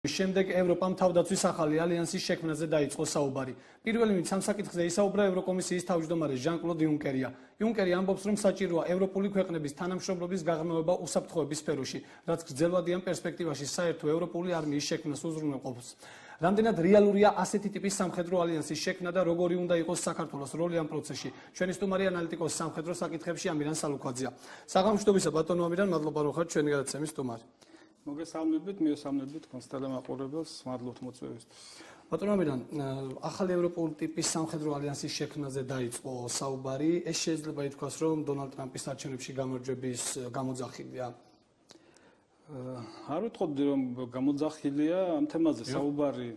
შემდეგ ევროპამ თავდაცვის ახალი ალიანსის შექმნაზე დაიწყო საუბარი. პირველი ვინც ამ საკითხზე ისაუბრა ევროკომისიის თავმჯდომარე ჟან-კლოდ იუნკერია. იუნკერი ამბობს, რომ საჭიროა ევროპული ქვეყნების თანამშრომლობის გაღრმავება უსაფრთხოების სფეროში, რაც გრძელვადიან პერსპექტივაში საერთო ევროპული არმიის შექმნას უზრუნველყოფს. რამდენად რეალურია ასეთი ტიპის სამხედრო ალიანსის შექმნა და როგორი უნდა იყოს საქართველოს როლი ამ პროცესში? ჩვენი სტუმარი ანალიტიკოსი სამხედრო საკითხებში ამირან სალუქვაძეა. საღამოშტობისა ბატონო ამირან, მადლობა რომ ხართ ჩვენი გადაცემის სტუმარი. მოგესალმებით, მიესალმებით კონსტელე მაყურებელს, მადლობთ მოწვევისთვის. ბატონო ამირან, ახალი ევროპული ტიპის სამხედრო ალიანსის შექმნაზე დაიწყო საუბარი. ეს შეიძლება ითქვას, რომ დონალდ ტრამპის არჩევნებში გამარჯვების გამოძახილია. არ ვიტყოდი, რომ გამოძახილია ამ თემაზე საუბარი.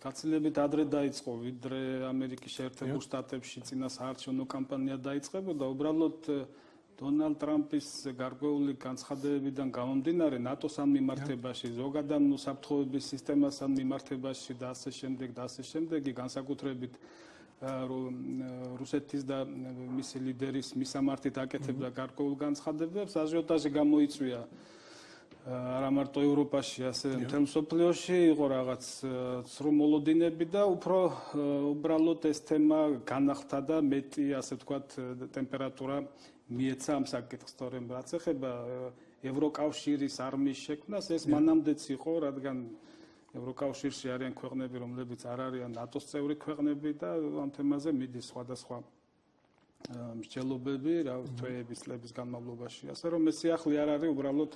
გაცილებით ადრე დაიწყო, ვიდრე ამერიკის შეერთებულ შტატებში წინა საარჩევნო კამპანია დაიწყებოდა. უბრალოდ დონალდ ტრამპის გარკვეული განცხადებებიდან გამომდინარე ნატოს-ამ მიმართებაში, ზოგადად უსაფრთხოების სისტემასთან მიმართებაში და ასე შემდეგი განსაკუთრებით რუსეთის და მისი ლიდერის მისამართით აკეთებდა გარკვეულ განცხადებებს, აჟიოტაჟი გამოიწვია არა მარტო ევროპაში, ასევე მთელ მსოფლიოში იყო რაღაც ცრუ მოლოდინები და უბრალოდ ეს თემა განახლდა და მეტი, ასე ვთქვათ, ტემპერატურა მიეცა ამ საკითხს, თორემ რაც ეხება ევროკავშირის არმიის შექმნას, ეს მანამდეც იყო, რადგან ევროკავშირში არიან ქვეყნები, რომლებიც არ არიან ნატოს წევრი ქვეყნები და ამ თემაზე მიდის სხვადასხვა მსჯელობები, თვეების, წლების განმავლობაში. ასე რომ ეს სიახლე არ არის უბრალოდ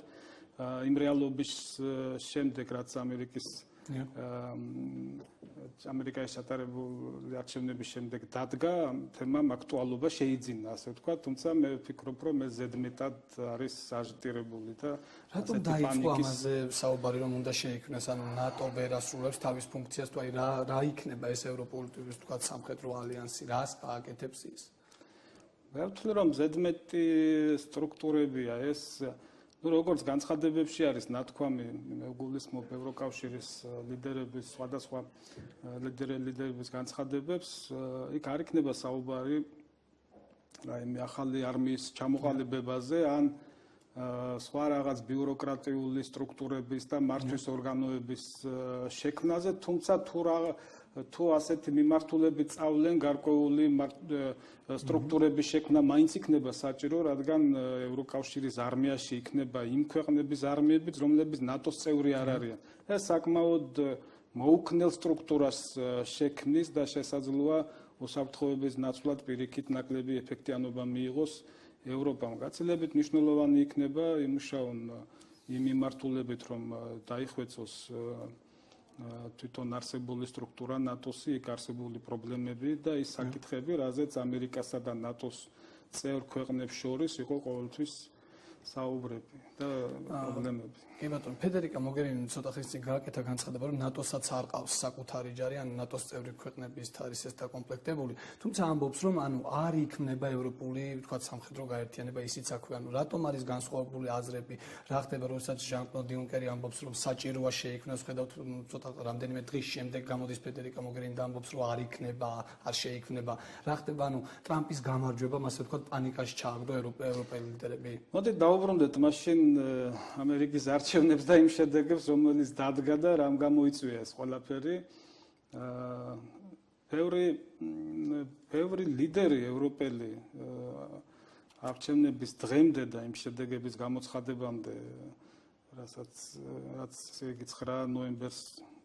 იმ რეალობის შემდეგ, რაც ამერიკაში ჩატარებული არჩევნების შემდეგ დადგა, თემამ აქტუალობა შეიძინა, ასე ვთქვათ, თუმცა მე ვფიქრობ, რომ ეს ზედმეტად არის საჟიტირებული და რატომ დაიწყო ამაზე საუბარი, რომ უნდა შეიქმნას, ანუ ნატო ვერ ასრულებს თავის ფუნქციას, თუ აი რა იქნება ეს ევროპული ტიპის, ვთქვათ, სამხედრო ალიანსი, რას გააკეთებს ის? მე ვთვლი, რომ ზედმეტი სტრუქტურებია ეს. როგორც განცხადებებში არის ნათქვამი, მე ვგულისხმობ ევროკავშირის ლიდერების, სხვადასხვა ლიდერების განცხადებებს, იქ არ იქნება საუბარი რაიმე ახალი არმიის ჩამოყალიბებაზე ან სხვა რაღაც ბიუროკრატიული სტრუქტურების და მართვის ორგანოების შექმნაზე, თუმცა თუ ასეთი მიმართულებით წავლენ გარკვეული სტრუქტურების შექმნა მაინც იქნება საჭირო, რადგან ევროკავშირის არმიაში იქნება იმ ქვეყნების არმიებიც, რომლებიც ნატოს წევრი არ არიან. ეს საკმაოდ მოუქნელ სტრუქტურას შექმნის და შესაძლოა უსაფრთხოების ნაცვლად პირიქით ნაკლები ეფექტიანობა მიიღოს ევროპამ. გაცილებით მნიშვნელოვანი იქნება იმუშაონ იმ მიმართულებით, რომ დაიხვეწოს თვითონ არსებული სტრუქტურა ნატოსი, იქ არსებული პრობლემები და ის საკითხები, რაზეც ამერიკასა და ნატოს წევრ ქვეყნებს შორის იყო ყოველთვის საუბრები და პრობლემები. კი ბატონო, ფედერიკა მოგერინი ცოტა ხნის წინ გააკეთა განცხადება, რომ ნატოსაც არ ყავს საკუთარი ჯარი, ან ნატოს წევრი ქვეყნების არის ეს დაკომპლექტებული, თუმცა ამბობს, რომ ანუ არ იქმნება ევროპული, ვთქვათ, სამხედრო გაერთიანება, ისიც აქვე, ანუ რატომ არის განსხვავებული აზრები, რა ხდება, როდესაც ჟან-კლოდ იუნკერი ამბობს, რომ საჭიროა შეიქმნას, ხედავთ ცოტა რამდენიმე დღის შემდეგ გამოდის ფედერიკა მოგერინი და ამბობს, რომ არ იქნება, არ შეიქმნება, რა ხდება, ანუ ტრამპის გამარჯვებამ, ასე ვთქვათ, პანიკაში ჩააგდო ევროპელი ლიდერები. მოდით დავუბრუნდეთ მაშინ ამერიკის არჩევნებს და იმ შედეგებს, რომელიც დადგა და რამ გამოიწვია ეს ყველაფერი. ბევრი ლიდერი ევროპელი არჩევნების დღემდე და იმ შედეგების გამოცხადებამდე, რაც იგი 9 ნოემბერს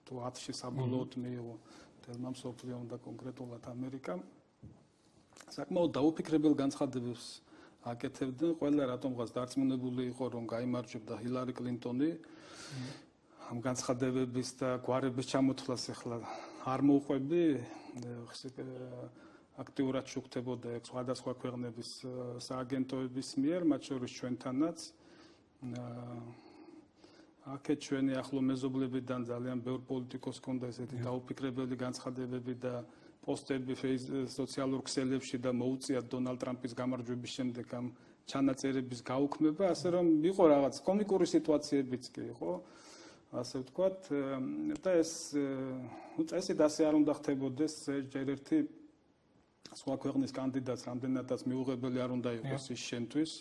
თუ 10-ში საბოლოოდ მიიღო მთელმა მსოფლიომ და კონკრეტულად ამერიკამ, საკმაოდ დაუფიქრებელ განცხადებებს აკეთებდნენ. ყველა რატომღაც დარწმუნებული იყო, რომ გაიმარჯვებდა ჰილარი კლინტონი. ამ განცხადებების და გვარების ჩამოთვლას ახლა არ მოუყვები, აქტიურად შუქდებოდა სხვადასხვა ქვეყნების სააგენტოების მიერ, მათ შორის ჩვენთანაც. აქეთ ჩვენი ახლო მეზობლებიდან ძალიან ბევრ პოლიტიკოს ჰქონდა ესეთი დაუფიქრებელი განცხადებები და პოსტები სოციალურ ქსელებში და მოუწიათ დონალდ ტრამპის გამარჯვების შემდეგ ამ ჩანაწერების გაუქმება, ასე რომ იყო რაღაც კომიკური სიტუაციებიც კი იყო, ასე ვთქვათ, და ეს წესით ასე არ უნდა ხდებოდეს, ჯერ ერთი სხვა ქვეყნის კანდიდატს რამდენადაც მიუღებელი არ უნდა იყოს ის შენთვის,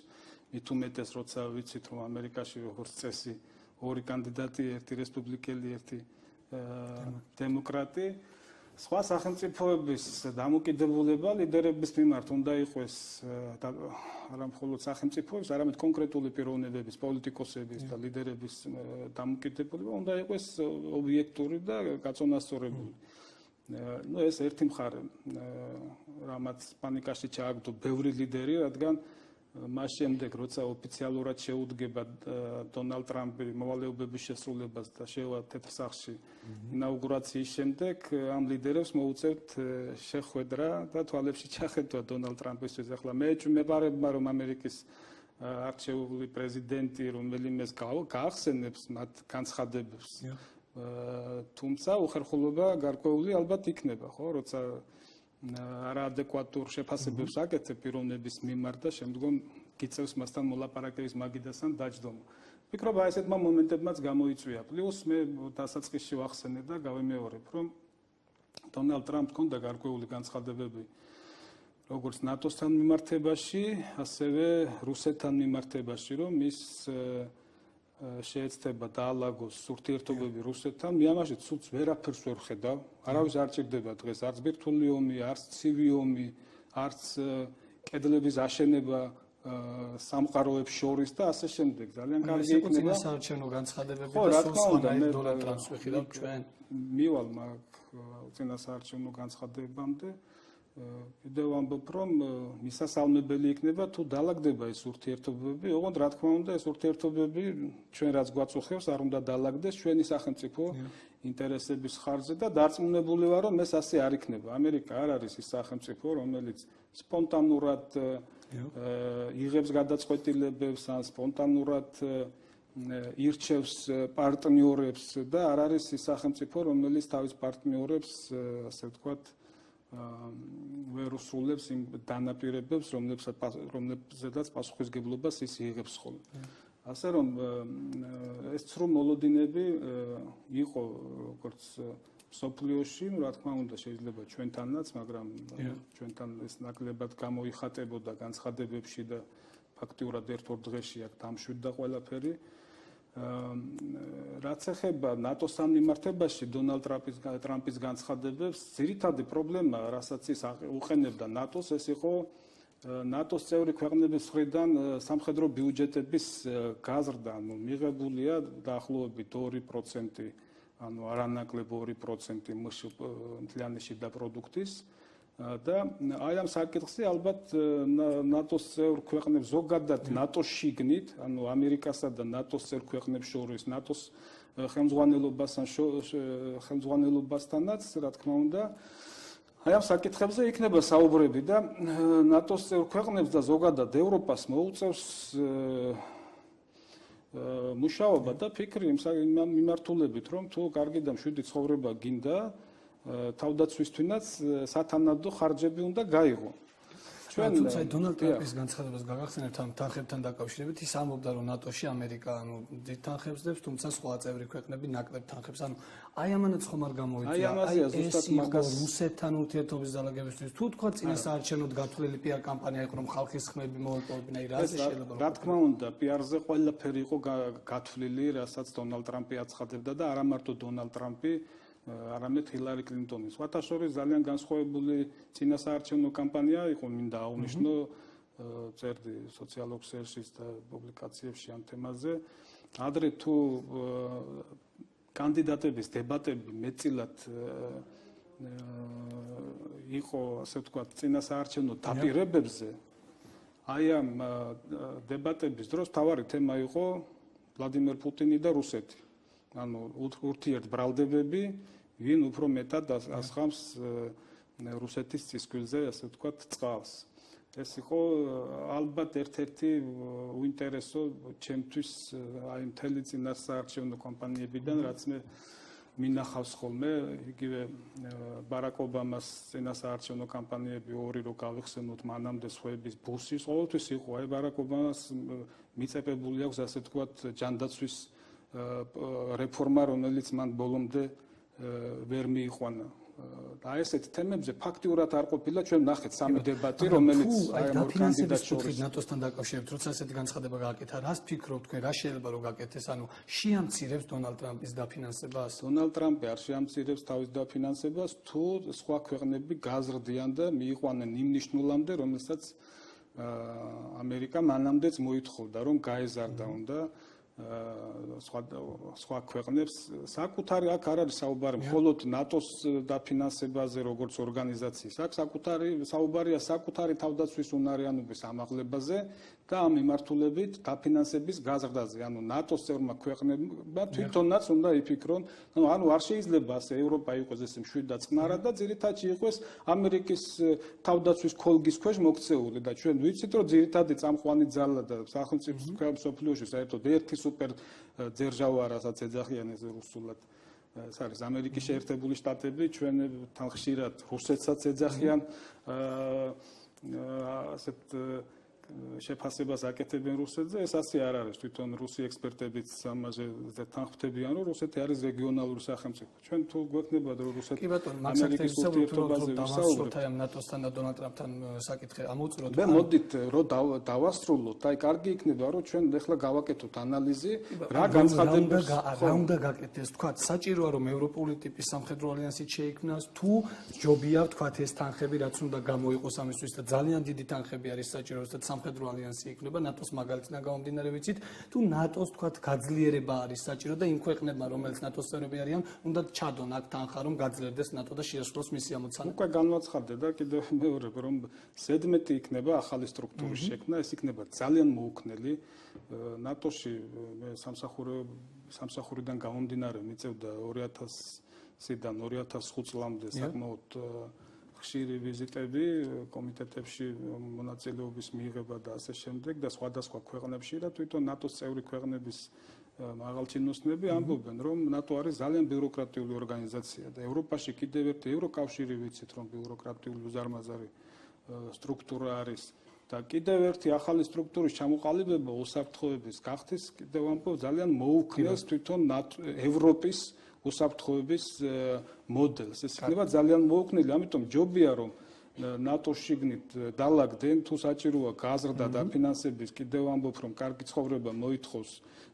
მით უმეტეს როცა ვიცით, რომ ამერიკაში როგორც წესი ორი კანდიდატი, ერთი რესპუბლიკელი, ერთი დემოკრატი. სხვა სახელმწიფოების დამოკიდებულება ლიდერების მიმართ უნდა იყოს არა მხოლოდ სახელმწიფოების, არამედ კონკრეტული პიროვნებების, პოლიტიკოსების და ლიდერების დამოკიდებულება უნდა იყოს ობიექტური და გაწონასწორებული. Ну ეს ერთი მხარე, რამაც პანიკაში ჩააგდო ბევრი ლიდერი, რადგან მას შემდეგ, როცა ოფიციალურად შეუდგება დონალდ ტრამპი მოვალეობების შესრულებას და შევა თეთრ სახლში ინაუგურაციის შემდეგ, ამ ლიდერებს მოუწევთ შეხვედრა და თვალებში ჩახედვა დონალდ ტრამპისთვის. ახლა მე მეპარებმა, რომ ამერიკის არჩეული პრეზიდენტი რომელიმეს გაახსენებს მათ განცხადებებს, თუმცა უხერხულობა გარკვეული ალბათ იქნება, ხო, როცა არაადეკვატურ შეფასებებს აკეთებ პიროვნების მიმართ და შემდგომ გიწევს მასთან მოლაპარაკების მაგიდასთან დაჯდომა. ვფიქრობ, აი ესეთმა მომენტებმაც გამოიწვია. პლუს მე დასაწყისში ვახსენე და გავემეორებ, რომ დონალდ ტრამპს ჰქონდა გარკვეული განცხადებები როგორც ნატოსთან მიმართებაში, ასევე რუსეთთან მიმართებაში, რომ ის შეეცდება დაალაგოს ურთიერთობები რუსეთთან. მე ამაში ცუდს ვერაფერს ვერ ხედავ. არავის არ ჭირდება დღეს არც ბირთვული ომი, არც ცივი ომი, არც კედლების აშენება სამყაროებს შორის და ასე შემდეგ. ძალიან კარგი იქნება საარჩევნო განცხადებები და სულ სხვანაირ დონალდ ტრამპს ვიხილავთ ჩვენ. მივალ მაგ წინასაარჩევნო განცხადებამდე. კიდევ ვამბობ, რომ მისასალმებელი იქნება თუ დაალაგდება ეს ურთიერთობები. ოღონდ რა თქმა უნდა, ეს ურთიერთობები ჩვენ რაც გვაწუხებს, არ უნდა დაალაგდეს ჩვენი სახელმწიფო ინტერესების ხარჯზე და დარწმუნებული ვარ, რომ ეს ასე არ იქნება. ამერიკა არ არის ის სახელმწიფო, რომელიც სპონტანურად იღებს გადაწყვეტილებებს ან სპონტანურად ირჩევს პარტნიორებს და არ არის ის სახელმწიფო, რომელიც თავის პარტნიორებს, ასე ვთქვათ, ვერ უსრულებს იმ დანაპირებებს, რომლებზედაც პასუხისგებლობას ის იღებს ხოლმე. ასე რომ ეს ცრუ მოლოდინები იყო როგორც სოფლიოში, რა თქმა უნდა შეიძლება ჩვენთანაც, მაგრამ ჩვენთან ეს ნაკლებად გამოიხატებოდა განცხადებებში და ფაქტიურად ერთ-ორ დღეში აქ დამშვიდდა ყველაფერი. რაც ეხება ნატოსთან მიმართებაში დონალდ ტრამპის განცხადებებს, ძირითადი პრობლემა, რასაც ის უყენებდა ნატოს, ეს იყო ნატოს წევრი ქვეყნების მხრიდან სამხედრო ბიუჯეტების გაზრდა, ანუ მიღებულია დაახლოებით 2%, ანუ არანაკლებ 2% მთლიანი შიდა პროდუქტის და აი ამ საკითხზე ალბათ ნატოს წევრ ქვეყნებს ზოგადად ნატოს შიგნით, ანუ ამერიკასა და ნატოს წევრ ქვეყნებს შორის, ნატოს ხელმძღვანელობასთანაც, რა თქმა უნდა, აი ამ საკითხებზე იქნება საუბრები და ნატოს წევრ ქვეყნებს და ზოგადად ევროპას მოუწევს მუშაობა და ფიქრი იმ მიმართულებით, რომ თუ კარგი და მშვიდი ცხოვრება გინდა, თავდაცვისთვინაც სათანადო ხარჯები უნდა გაიღო. ჩვენ თუმცა დონალდ ტრამპის განცხადებას გაგახსენებთ ამ თანხებთან დაკავშირებით, ის ამბობდა, რომ ნატოში ამერიკა დიდ თანხებს დებს, თუმცა სხვა წევრი ქვეყნები ნაკლებ თანხებს. აი ამანაც ხომ არ გამოიწვია. აი ზუსტად მაგას რუსეთთან ურთიერთობის დაალაგებისთვის თუ თქვა წინასაარჩევნოდ გათვლილი პიარ კამპანია იყო, რომ ხალხის ხმები მოელპოვებინა, რა შეიძლება. რა თქმა უნდა, პიარზე ყველაფერი იყო გათვლილი, რასაც დონალდ ტრამპი აცხადებდა და არა მარტო დონალდ ტრამპი, არამედ ჰილარი კლინტონი. სხვათა შორის ძალიან განსხვავებული წინასაარჩევნო კამპანია იყო, მინდა აღვნიშნო, წერდი სოციალურ ქსელში და პუბლიკაციებში ამ თემაზე. ადრე თუ კანდიდატების დებატები მეტწილად იყო, ასე ვთქვათ, წინასაარჩევნო დაპირებებზე, აი ამ დებატების დროს მთავარი თემა იყო ვლადიმერ პუტინი და რუსეთი. ანუ ურთიერთბრალდებები, ვინ უფრო მეტად ასხამს რუსეთის წისქვილზე, ასე ვთქვათ, წყალს. ეს იყო ალბათ ერთ-ერთი უინტერესო ჩემთვის აი მთელი წინასაარჩევნო კამპანიებიდან, რაც მე მინახავს ხოლმე, იგივე ბარაკ ობამას წინასაარჩევნო კამპანიები ორი რო გავიხსენოთ, მანამდე სხვების ბუსის, ყოველთვის იყო აი ბარაკ ობამას მიწებებული აქვს, ასე ვთქვათ, ჯანდაცვის რეფორმა, რომელიც მან ბოლომდე ვერ მიიყვანა. და ესეთ თემებზე ფაქტიურად არ ყოფილა ჩვენ ნახეთ სამი დებატი რომელიც აი ამ ორ კანდიდატს შორის ნატოსთან დაკავშირებით როცა ესეთი განცხადება გააკეთა რას ფიქრობთ თქვენ რა შეიძლება რომ გააკეთეს ანუ შეამცირებს დონალდ ტრამპის დაფინანსებას დონალდ ტრამპი არ შეამცირებს თავის დაფინანსებას თუ სხვა ქვეყნები გაზრდიან და მიიყვანენ იმ ნიშნულამდე რომელსაც ამერიკა მანამდეც მოითხოვდა რომ გაეზარდა უნდა სხვა ქვეყნებს საკუთარი აქ არ არის საუბარი მხოლოდ ნატოს დაფინანსებაზე როგორც ორგანიზაციის აქ საუბარია საკუთარი თავდაცვის უნარიანობის ამაღლებაზე და ამ მიმართულებით დაფინანსების გაზრდაზე ანუ ნატოს წევრმა ქვეყნებმა თვითონაც უნდა იფიქრონ ანუ არ შეიძლება ასე ევროპა იყოს ესე მშვიდად წყნარად და ძირითადად იყოს ამერიკის თავდაცვის ქოლგის ქვეშ მოქცეული და ჩვენ ვიცით რომ ძირითადი წამყვანი ძალა და სახელმწიფო მსოფლიოში საერთოდ ერთი სუპერ ძერჟავა რასაც ეძახიან ეს რუსულად ეს არის ამერიკის შეერთებული შტატები ჩვენთან ხშირად რუსეთსაც ეძახიან ასეთ შეფასებას აკეთებენ რუსეთზე ეს ასე არ არის თვითონ რუსი ექსპერტებიც ამაზე თანხმდებიან რომ რუსეთი არის რეგიონალური სახელმწიფო ჩვენ თუ გვექნება რომ რუსეთი ამერიკის ურთიერთობაზე ვისაუბრებთ აი ამ ნატოსთან და დონალდ ტრამპთან საკითხი ამოვწუროთ მე მოდით რომ დავასრულოთ აი კარგი იქნება რომ ჩვენ ახლა გავაკეთოთ ანალიზი რა განცხადებას რა უნდა გაკეთდეს თქვა საჭიროა რომ ევროპული ტიპის სამხედრო ალიანსი შეიქმნას თუ ჯობია თქვა ეს თანხები რაც უნდა გამოიყოს ამისთვის და ძალიან დიდი თანხები არის საჭირო როდესაც სამხედრო ალიანსი იქნება ნატოს მაგალითიდან გამომდინარე ვიცით თუ ნატოს თქვა გაძლიერება არის საჭირო და იმ ქვეყნებმა რომელიც ნატოს წევრები არიან უნდა ჩადონ აქ თანხა რომ გაძლიერდეს ნატო და შეასრულოს მისი ამოცანა უკვე განვაცხადე და კიდევ მეორე რომ ზედმეტი იქნება ახალი სტრუქტურის შექმნა ეს იქნება ძალიან მოუქნელი ნატოში მე სამსახურიდან გამომდინარე მიწევდა 2000-დან 2005 წლამდე საკმაოდ ხშირი ვიზიტები კომიტეტებში მონაწილეობის მიღება და ასე შემდეგ და სხვადასხვა ქვეყნებში და თვითონ ნატოს წევრი ქვეყნების მაღალჩინოსნები ამბობენ რომ ნატო არის ძალიან ბიუროკრატიული ორგანიზაცია და ევროპაში კიდევ ერთი ევროკავშირი ვიცით რომ ბიუროკრატიული უზარმაზარი სტრუქტურა არის და კიდევ ერთი ახალი სტრუქტურის ჩამოყალიბება უსაფრთხოების გახდის კიდევ ამბობ ძალიან მოუქნელს თვითონ ევროპის უსაფრთხოების მოდელს ეს იქნება ძალიან მოუქნელი ამიტომ ჯობია რომ ნატოს შიგნით დაალაგდნენ თუ საჭიროა გაზრდა დაფინანსების კიდევ ამბობ რომ კარგი ცხოვრება მოითხოვს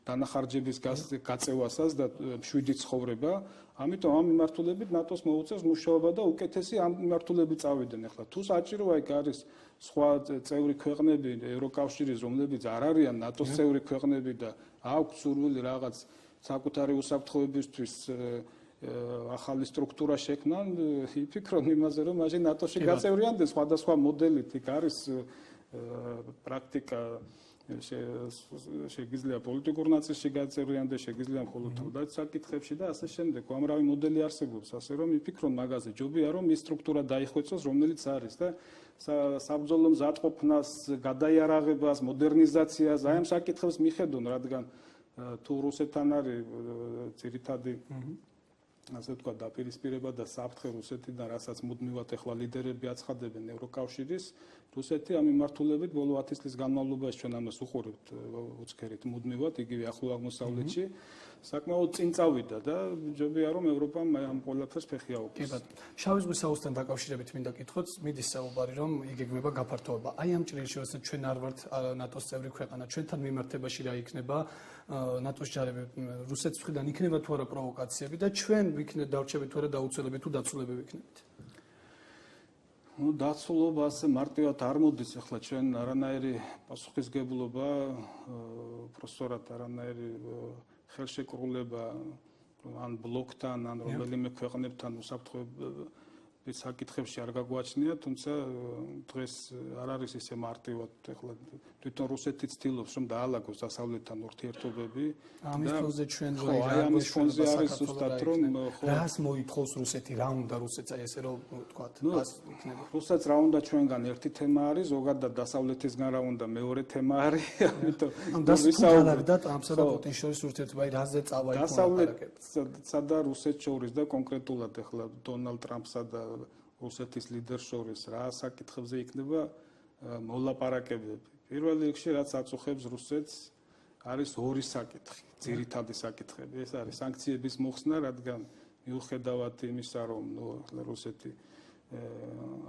დანახარჯების გაწევასაც და მშვიდი ცხოვრება ამიტომ ამ მიმართულებით ნატოს მოუწევს მუშაობა და უკეთესი ამ მიმართულებით წავიდნენ ახლა თუ საჭიროა იქ არის სხვა წევრი ქვეყნები ევროკავშირის რომლებიც არ არიან ნატოს წევრი ქვეყნები და აქვს სურვილი რაღაც საკუთარი უსაფრთხოებისთვის ახალი სტრუქტურა შექმნან იფიქრონ იმაზე რომ მაშინ ნატოში გაწევრიანდნენ სხვადასხვა მოდელით იქ არის პრაქტიკა შეგიძლია პოლიტიკურ ნაწილში გაწევრიანდეს შეგიძლია მხოლოდ თავდაცვის საკითხებში და ასე შემდეგ უამრავი მოდელი არსებობს ასე რომ იფიქრონ მაგაზე ჯობია რომ ის სტრუქტურა დაიხვეწოს რომელიც არის და საბრძოლო მზადყოფნას გადაიარაღებას მოდერნიზაციას აი ამ საკითხებს მიხედონ რადგან თუ რუსეთთან არის ძირითადი ასე ვთქვა დაპირისპირება და საფრთხე რუსეთიდან რასაც მუდმივად ახლა ლიდერები აცხადებენ ევროკავშირის რუსეთი ამ მიმართულებით ბოლო 10 წლის განმავლობაში ჩვენ ამას უყურებთ უცქერით მუდმივად იგივე ახლო აღმოსავლეთში საკმაოდ წინ წავიდა და ჯობია რომ ევროპამ ამ ყველაფერს ფეხი აუგოს. კი ბატონო. შავი ზღვის აუზთან დაკავშირებით მინდა კითხოთ, მიდის საუბარი რომ იგეგმება გაფართოება. აი ამ ჭრილში როდესაც ჩვენ არ ვართ ნატოს წევრი ქვეყანა, ჩვენთან მიმართებაში რა იქნება ნატოს ჯარები რუსეთის მხრიდან იქნება თუ არა პროვოკაციები და ჩვენ ვიქნებთ დავრჩებით თუ არა დაუცველები თუ დაცულები ვიქნებით. ну დაცულობას მარტივად არ მოდის ახლა ჩვენ არანაირი პასუხისგებლობა პროფესორად არანაირი ხელშეკრულება ან ბლოკთან ან რომელიმე ქვეყნებთან უსაფრთხოების საკითხებში არ გაგვაჩნია, თუმცა დღეს არ არის ისე მარტივად ახლა თვითონ რუსეთი ცდილობს რომ დაალაგოს დასავლეთთან ურთიერთობები ამის ფონზე ჩვენ ამის ფონზე არის ზუსტად რომ რას მოითხოვს რუსეთი, რა უნდა რუსეთს აი ესე რომ ვთქვათ, ას იქნება. რუსეთს რა უნდა ჩვენგან ერთი თემა არის, ზოგადად დასავლეთისგან რა უნდა მეორე თემა არის, ამიტომ ვისაუბრებთ და ტრამპსა და პუტინს შორის ურთიერთობა აი რაზე წავა იქ დასავლეთსა და რუსეთს შორის და კონკრეტულად ახლა დონალდ ტრამპსა და რუსეთის ლიდერს შორის რა საკითხებზე იქნება მოლაპარაკებები. პირველ რიგში რაც აწუხებს რუსეთს არის ორი საკითხი, ძირითადი საკითხები. ეს არის სანქციების მოხსნა, რადგან მიუხედავად იმისა, რომ რუსეთი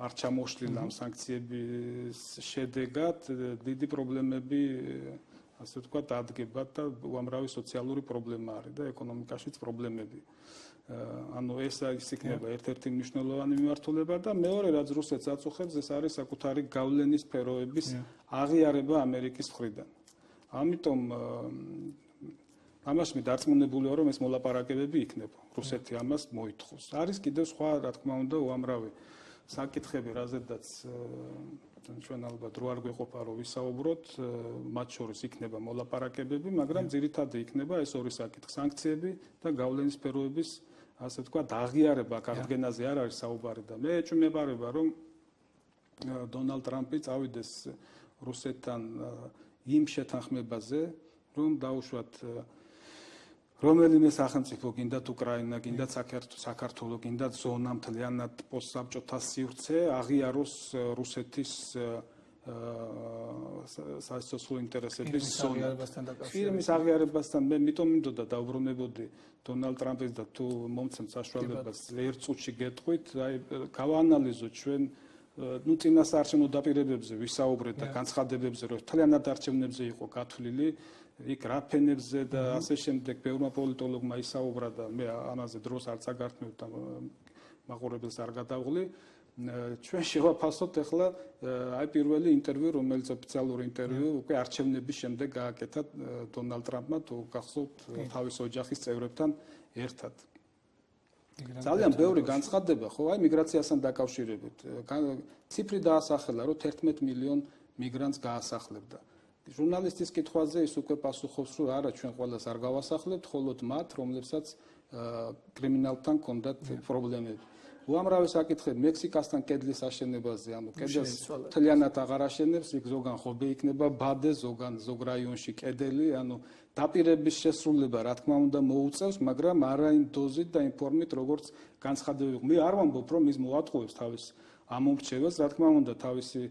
არ ჩამოშლილა ამ სანქციების შედეგად, დიდი პრობლემები ასე ვთქვათ, დადგება და უამრავი სოციალური პრობლემა არის და ეკონომიკაშიც პრობლემები. ანუ ეს იქნება ერთ-ერთი მნიშვნელოვანი მიმართულება და მეორე რაც რუსეთს აწუხებს, ეს არის საკუთარი გავლენის სფეროების აღიარება ამერიკის მხრიდან. ამიტომ ამას მე დარწმუნებული ვარ, რომ ეს მოლაპარაკებები იქნება. რუსეთი ამას მოითხოვს. არის კიდევ სხვა, რა თქმა უნდა, უამრავი საკითხები, რაზედაც ჩვენ ალბათ რო არ გვეყოფა რომ ვისაუბროთ, მათ შორის იქნება მოლაპარაკებები, მაგრამ ძირითადად იქნება ეს ორი საკითხი, სანქციები და გავლენის სფეროების, ასე ვთქვათ, აღიარება, აღდგენაზე არ არის საუბარი და მე ეჭვმეპარება, რომ დონალდ ტრამპი წავიდეს რუსეთთან იმ შეთანხმებაზე, რომ დაუშვათ რომელიმე სახელმწიფო, გინდათ უკრაინა, გინდათ საქართველო, გინდათ ზონა მთლიანად პოსტსაბჭოთა სივრცე აღიაროს რუსეთის სასოციალურ ინტერესების ზონა. ფირმის აღიარებასთან მე მიტომ მინდოდა დაუბრუნებოდი დონალდ ტრამპის და თუ მომცემ საშუალებას ერთ წუთში გეტყვით, აი გავაანალიზოთ ჩვენ წინასაარჩევნო დაპირებებზე ვისაუბრეთ და განცხადებებზე, რომ მთლიანად არჩევნებზე იყო გათვლილი, იქ რა ფენებზე და ასე შემდეგ ბევრმა პოლიტოლოგმა ისაუბრა და მე ამაზე დროს არ წაგართმევ და მაყურებელს არ გადავღლი. ჩვენ შევაფასოთ ახლა აი პირველი ინტერვიუ, რომელიც ოფიციალური ინტერვიუ უკვე არჩევნების შემდეგ გააკეთა დონალდ ტრამპმა, თუ გახსოვთ თავის ოჯახის წევრებთან ერთად. ძალიან ბევრი განცხადება, ხო, აი მიგრაციასთან დაკავშირებით. ციფრი დაასახელა, რომ 11 მილიონ მიგრანტს გაასახლებდა. ჟურნალისტის კითხვაზე ის უკვე პასუხობს, რომ არა, ჩვენ ყველას არ გავასახლებთ, მხოლოდ მათ, რომლებსაც კრიმინალთან ჰქონდათ პრობლემები. უამრავი საკითხი მექსიკასთან კედლის აშენებაზე, ანუ კედელს მთლიანად აღარ აშენებს, იქ ზოგან ხობე იქნება ბადე, ზოგან ზოგ რაიონში კედელი, ანუ დაპირების შესრულება, რა თქმა უნდა, მოუწევს, მაგრამ არა იმ დოზით და იმ ფორმით, როგორც განცხადებები. მე არ ვამბობ, რომ ის მოატყუებს თავის ამომრჩევას, რა თქმა უნდა, თავისი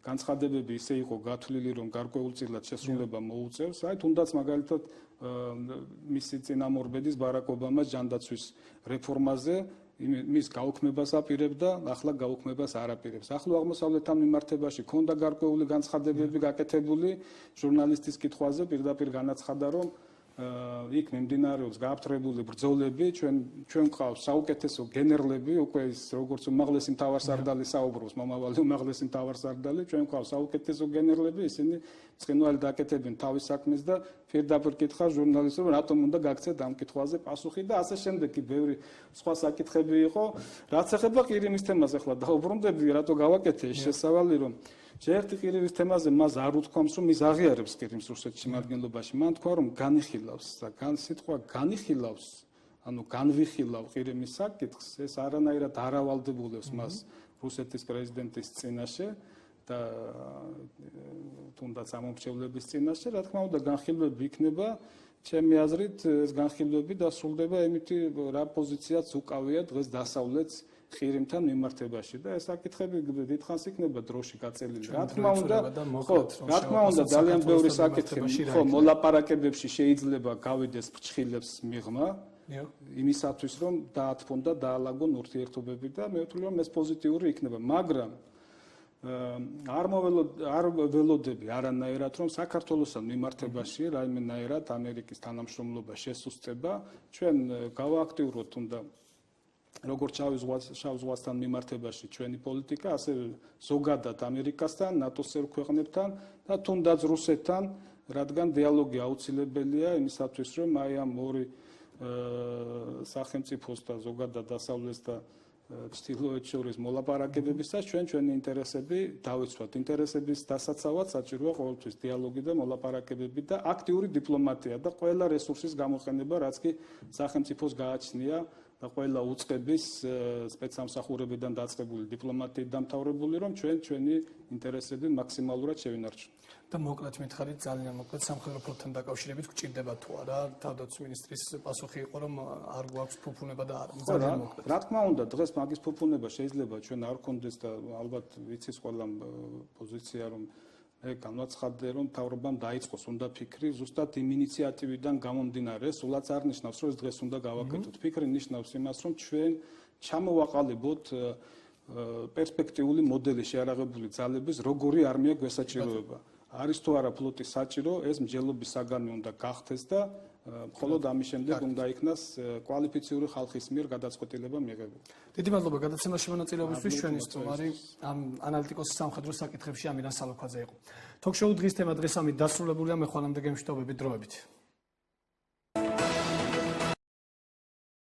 განცხადებები ისე იყო გათვლილი, რომ გარკვეულწილად შესრულება მოუწევს. აი თუნდაც მაგალითად მისი წინამორბედის ბარაკ ობამას ჯანდაცვის რეფორმაზე მის გაუქმებას აპირებდა, ახლა გაუქმებას არ აპირებს. ახლო აღმოსავლეთთან მიმართებაში ქონდა გარკვეული განცხადებები გაკეთებული ჟურნალისტის კითხვაზე, პირდაპირ განაცხადა, რომ იქ მიმდინარეობს გააფთრებული ბრძოლები, ჩვენ გვყავს საუკეთესო გენერლები, უკვე ის როგორც უმაღლესი მთავარსარდალი საუბრობს, მომავალი უმაღლესი მთავარსარდალი, ჩვენ გვყავს საუკეთესო გენერლები, ისინი ცხინვალე დაკეთებენ თავის საქმეს და პირდაპირ კითხა ჟურნალისტს, რომ რატომ უნდა გაქცეთ ამ კითხვაზე პასუხი და ასე შემდეგ კი ბევრი სხვა საკითხები იყო. რაც ეხება ყირიმის თემას, ახლა დაუბრუნდები, რატო გავაკეთე ეს შესავალი, რომ ერთი ყირიმის თემაზე მას არ უთქვამს, რომ ის აღიარებს ყირიმს რუსეთის შემადგენლობაში. მან თქვა, რომ განიხილავს და სიტყვა განიხილავს, ანუ განვიხილავ ყირიმის საკითხს, ეს არანაირად არ ავალდებულებს მას რუსეთის პრეზიდენტის წინაშე და თუნდაც ამომრჩევლების წინაშე, რა თქმა უნდა, განხილვები იქნება. ჩემი აზრით, ეს განხილვები დასრულდება იმითი, რა პოზიციაც უკავია დღეს დასავლეთს ყირიმთან მიმართებაში და ეს საკითხები დიდხანს იქნება დროში გაწელილი. რა თქმა უნდა, რა თქმა უნდა, ძალიან ბევრი საკითხი, ხო, მოლაპარაკებებში შეიძლება გავიდეს ფრჩხილებს მიღმა იმისათვის, რომ დაათფონ და დაალაგონ ურთიერთობები და მე ვთვლი, რომ ეს პოზიტიური იქნება, მაგრამ არ ველოდები არანაირად, რომ საქართველოსთან მიმართებაში რაიმენაირად ამერიკის თანამშრომლობა შესუსტება, ჩვენ გავააქტიუროთ თუნდა როგორც შავ ზღვასთან მიმართებაში ჩვენი პოლიტიკა, ასე ზოგადად ამერიკასთან, ნატოს წევრ ქვეყნებთან და თუნდაც რუსეთთან, რადგან დიალოგი აუცილებელია იმისათვის, რომ აი ამ ორი სახელმწიფოს და ზოგადად დასავლეთს და ჩრდილოეთს შორის მოლაპარაკებებისას ჩვენი ინტერესები დავიცვათ. ინტერესების დასაცავად საჭიროა ყოველთვის დიალოგი და მოლაპარაკებები და აქტიური დიპლომატია და ყველა რესურსის გამოყენება, რაც კი სახელმწიფოს გააჩნია და ყველა უწყების სპეცსამსახურებიდან დაწყებული დიპლომატიით დამთავრებული, რომ ჩვენი ინტერესები მაქსიმალურად შევინარჩუნოთ. და მოკლედ მითხარით, ძალიან მოკლედ სამხედრო ფლოტთან დაკავშირებით გვჭირდება თუ არა, თავდაცვის მინისტრის პასუხი იყო, რომ არ გვაქვს ფუფუნება და არ ძალიან მოკლედ. რა თქმა უნდა, დღეს მაგის ფუფუნება შეიძლება ჩვენ არ გქონდეს და ალბათ ვიცის ყველა პოზიცია, რომ მე განვაცხადე, რომ მთავრობამ დაიწყოს უნდა ფიქრი ზუსტად იმ ინიციატივიდან გამომდინარე, სულაც არ ნიშნავს, რომ ეს დღეს უნდა გავაკეთოთ. ფიქრი ნიშნავს იმას, რომ ჩვენ ჩამოვაყალიბოთ პერსპექტიული მოდელი შეარაღებული ძალების როგორი არმია გვესაჭიროება. არის თუ არა ფლოტი საჭირო, ეს მსჯელობის საგანი უნდა გახდეს და მხოლოდ ამის შემდეგ უნდა იქნას კვალიფიციური ხალხის მიერ გადაწყვეტილება მიღებული. დიდი მადლობა გადაცემაში მონაწილეობისთვის. ჩვენი სტუმარი ამ ანალიტიკოსის სამხედრო საკითხებში ამირან სალოქვაძე იყო. Talk show დღის თემა დღეს ამით დასრულებულია. მე ხვალამდე გემშვიდობებით დროებით.